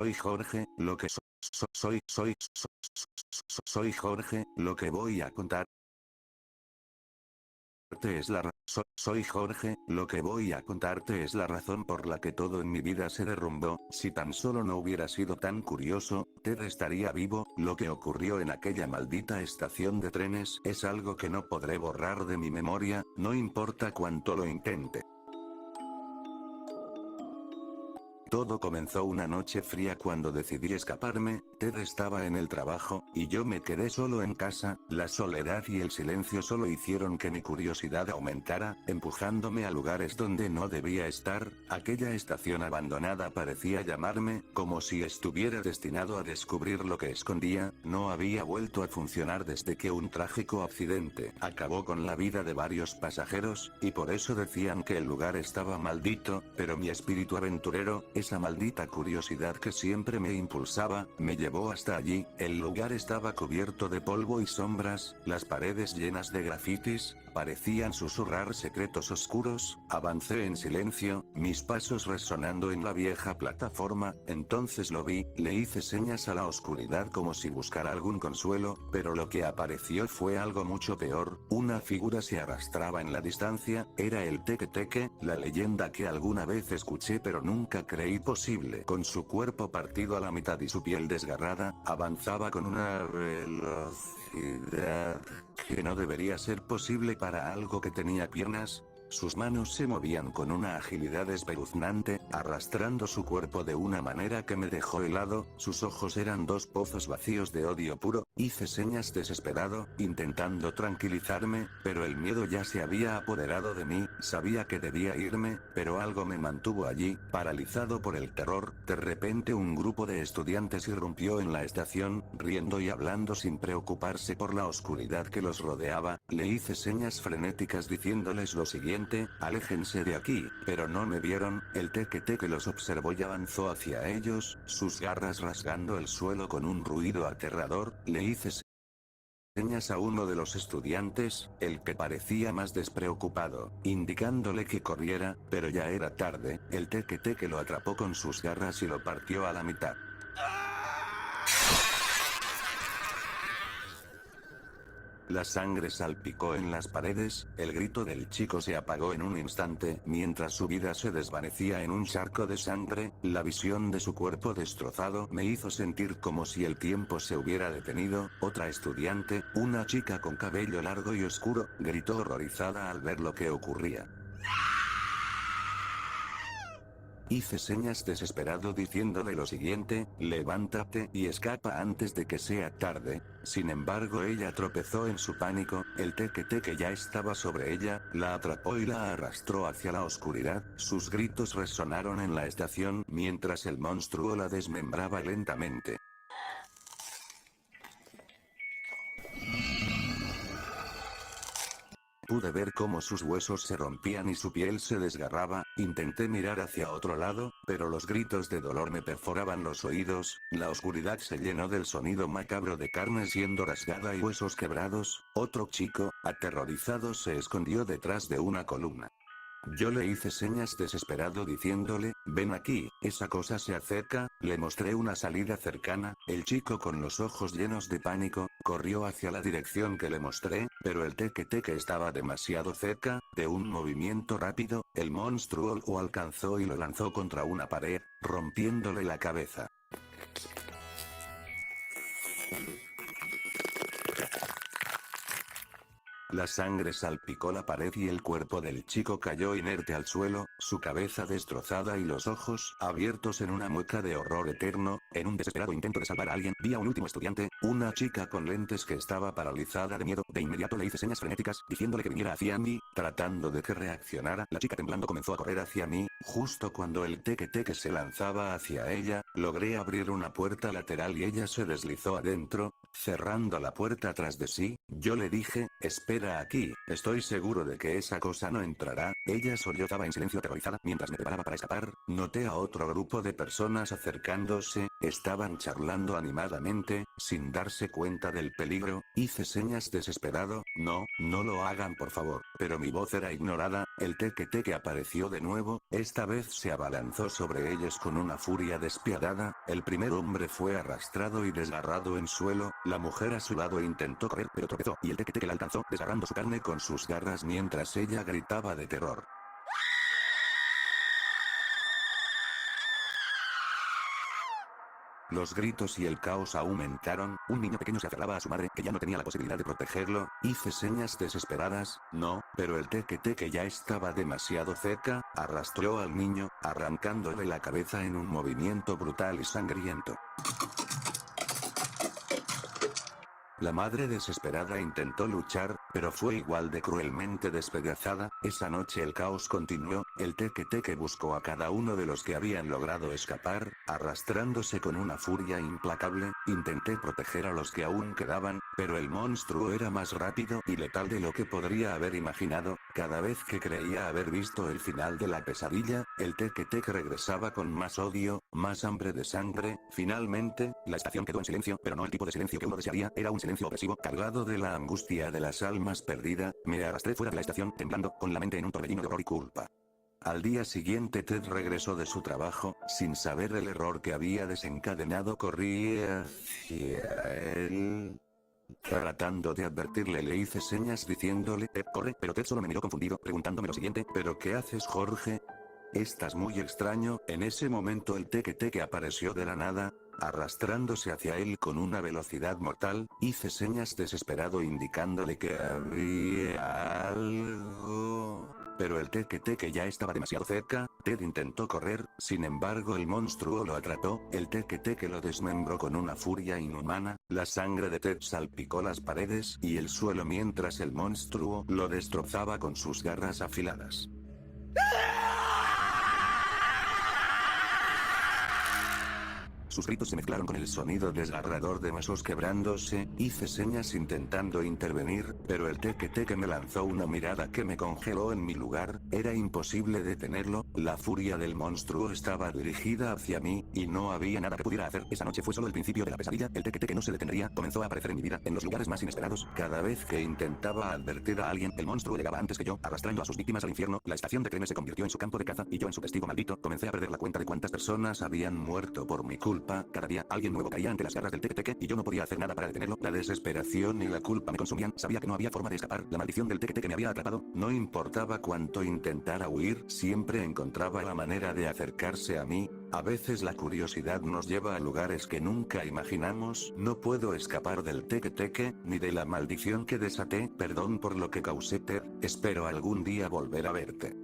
Soy Jorge, lo que soy Jorge, lo que voy a contar. Es la soy Jorge, lo que voy a contarte es la razón por la que todo en mi vida se derrumbó. Si tan solo no hubiera sido tan curioso, Ted estaría vivo. Lo que ocurrió en aquella maldita estación de trenes es algo que no podré borrar de mi memoria, no importa cuánto lo intente. Todo comenzó una noche fría cuando decidí escaparme. Ted estaba en el trabajo, y yo me quedé solo en casa. La soledad y el silencio solo hicieron que mi curiosidad aumentara, empujándome a lugares donde no debía estar. Aquella estación abandonada parecía llamarme, como si estuviera destinado a descubrir lo que escondía. No había vuelto a funcionar desde que un trágico accidente acabó con la vida de varios pasajeros, y por eso decían que el lugar estaba maldito, pero mi espíritu aventurero, esa maldita curiosidad que siempre me impulsaba, me llevó hasta allí. El lugar estaba cubierto de polvo y sombras, las paredes llenas de grafitis, parecían susurrar secretos oscuros. Avancé en silencio, mis pasos resonando en la vieja plataforma. Entonces lo vi, le hice señas a la oscuridad como si buscara algún consuelo, pero lo que apareció fue algo mucho peor. Una figura se arrastraba en la distancia. Era el Teque Teque, la leyenda que alguna vez escuché pero nunca creí posible. Con su cuerpo partido a la mitad y su piel desgarrada, avanzaba con una velocidad que no debería ser posible para algo que tenía piernas. Sus manos se movían con una agilidad espeluznante, arrastrando su cuerpo de una manera que me dejó helado. Sus ojos eran dos pozos vacíos de odio puro. Hice señas desesperado, intentando tranquilizarme, pero el miedo ya se había apoderado de mí. Sabía que debía irme, pero algo me mantuvo allí, paralizado por el terror. De repente un grupo de estudiantes irrumpió en la estación, riendo y hablando sin preocuparse por la oscuridad que los rodeaba. Le hice señas frenéticas diciéndoles lo siguiente: aléjense de aquí, pero no me vieron. El Teque Teque los observó y avanzó hacia ellos, sus garras rasgando el suelo con un ruido aterrador. Le hice señas a uno de los estudiantes, el que parecía más despreocupado, indicándole que corriera, pero ya era tarde. El Teque Teque lo atrapó con sus garras y lo partió a la mitad. La sangre salpicó en las paredes. El grito del chico se apagó en un instante, mientras su vida se desvanecía en un charco de sangre. La visión de su cuerpo destrozado me hizo sentir como si el tiempo se hubiera detenido. Otra estudiante, una chica con cabello largo y oscuro, gritó horrorizada al ver lo que ocurría. Hice señas desesperado diciéndole lo siguiente: levántate y escapa antes de que sea tarde. Sin embargo, ella tropezó en su pánico. El Teque Teque ya estaba sobre ella, la atrapó y la arrastró hacia la oscuridad. Sus gritos resonaron en la estación mientras el monstruo la desmembraba lentamente. Pude ver cómo sus huesos se rompían y su piel se desgarraba. Intenté mirar hacia otro lado, pero los gritos de dolor me perforaban los oídos. La oscuridad se llenó del sonido macabro de carne siendo rasgada y huesos quebrados. Otro chico, aterrorizado, se escondió detrás de una columna. Yo le hice señas desesperado diciéndole: ven aquí, esa cosa se acerca. Le mostré una salida cercana. El chico, con los ojos llenos de pánico, corrió hacia la dirección que le mostré, pero el Teque Teque estaba demasiado cerca. De un movimiento rápido, el monstruo lo alcanzó y lo lanzó contra una pared, rompiéndole la cabeza. La sangre salpicó la pared y el cuerpo del chico cayó inerte al suelo, su cabeza destrozada y los ojos abiertos en una mueca de horror eterno. En un desesperado intento de salvar a alguien, vi a un último estudiante, una chica con lentes que estaba paralizada de miedo. De inmediato le hice señas frenéticas, diciéndole que viniera hacia mí, tratando de que reaccionara. La chica temblando comenzó a correr hacia mí. Justo cuando el Teque Teque se lanzaba hacia ella, logré abrir una puerta lateral y ella se deslizó adentro, cerrando la puerta tras de sí. Yo le dije: espera aquí, estoy seguro de que esa cosa no entrará. Ella sollozaba en silencio aterrorizada. Mientras me preparaba para escapar, noté a otro grupo de personas acercándose. Estaban charlando animadamente. sin darse cuenta del peligro, hice señas desesperado, no, no lo hagan por favor, pero mi voz era ignorada, el teque apareció de nuevo, esta vez se abalanzó sobre ellos con una furia despiadada, el primer hombre fue arrastrado y desgarrado en suelo, la mujer a su lado intentó correr pero tropezó y el teque la alcanzó desgarrando su carne con sus garras mientras ella gritaba de terror. Los gritos y el caos aumentaron, un niño pequeño se aferraba a su madre que ya no tenía la posibilidad de protegerlo, hice señas desesperadas, no, pero el teque ya estaba demasiado cerca, arrastró al niño, arrancándole la cabeza en un movimiento brutal y sangriento. La madre desesperada intentó luchar, pero fue igual de cruelmente despedazada. Esa noche el caos continuó, el teque buscó a cada uno de los que habían logrado escapar, arrastrándose con una furia implacable, intenté proteger a los que aún quedaban, pero el monstruo era más rápido y letal de lo que podría haber imaginado, cada vez que creía haber visto el final de la pesadilla, el teque regresaba con más odio, más hambre de sangre, finalmente, la estación quedó en silencio, pero no el tipo de silencio que uno desearía, era un silencio opresivo, cargado de la angustia de las almas perdida, me arrastré fuera de la estación, temblando, con la mente en un torbellino de horror y culpa. Al día siguiente Ted regresó de su trabajo, sin saber el error que había desencadenado corrí hacia él. Tratando de advertirle le hice señas diciéndole, Ted corre, pero Ted solo me miró confundido, preguntándome lo siguiente, ¿pero qué haces Jorge? Estás muy extraño, en ese momento el teque apareció de la nada, arrastrándose hacia él con una velocidad mortal, hice señas desesperado indicándole que había algo. Pero el teque ya estaba demasiado cerca, Ted intentó correr, sin embargo el monstruo lo atrapó, el teque lo desmembró con una furia inhumana, la sangre de Ted salpicó las paredes y el suelo mientras el monstruo lo destrozaba con sus garras afiladas. Sus gritos se mezclaron con el sonido desgarrador de huesos quebrándose, hice señas intentando intervenir, pero el teque me lanzó una mirada que me congeló en mi lugar, era imposible detenerlo, la furia del monstruo estaba dirigida hacia mí, y no había nada que pudiera hacer, esa noche fue solo el principio de la pesadilla, el teque no se detendría, comenzó a aparecer en mi vida, en los lugares más inesperados, cada vez que intentaba advertir a alguien, el monstruo llegaba antes que yo, arrastrando a sus víctimas al infierno, la estación de trenes se convirtió en su campo de caza, y yo en su testigo maldito, comencé a perder la cuenta de cuántas personas habían muerto por mi culpa. Cada día alguien nuevo caía ante las garras del teque y yo no podía hacer nada para detenerlo. La desesperación y la culpa me consumían, sabía que no había forma de escapar, la maldición del teque me había atrapado, no importaba cuánto intentara huir, siempre encontraba la manera de acercarse a mí. A veces la curiosidad nos lleva a lugares que nunca imaginamos, no puedo escapar del teque, ni de la maldición que desaté, perdón por lo que causé Ted, espero algún día volver a verte.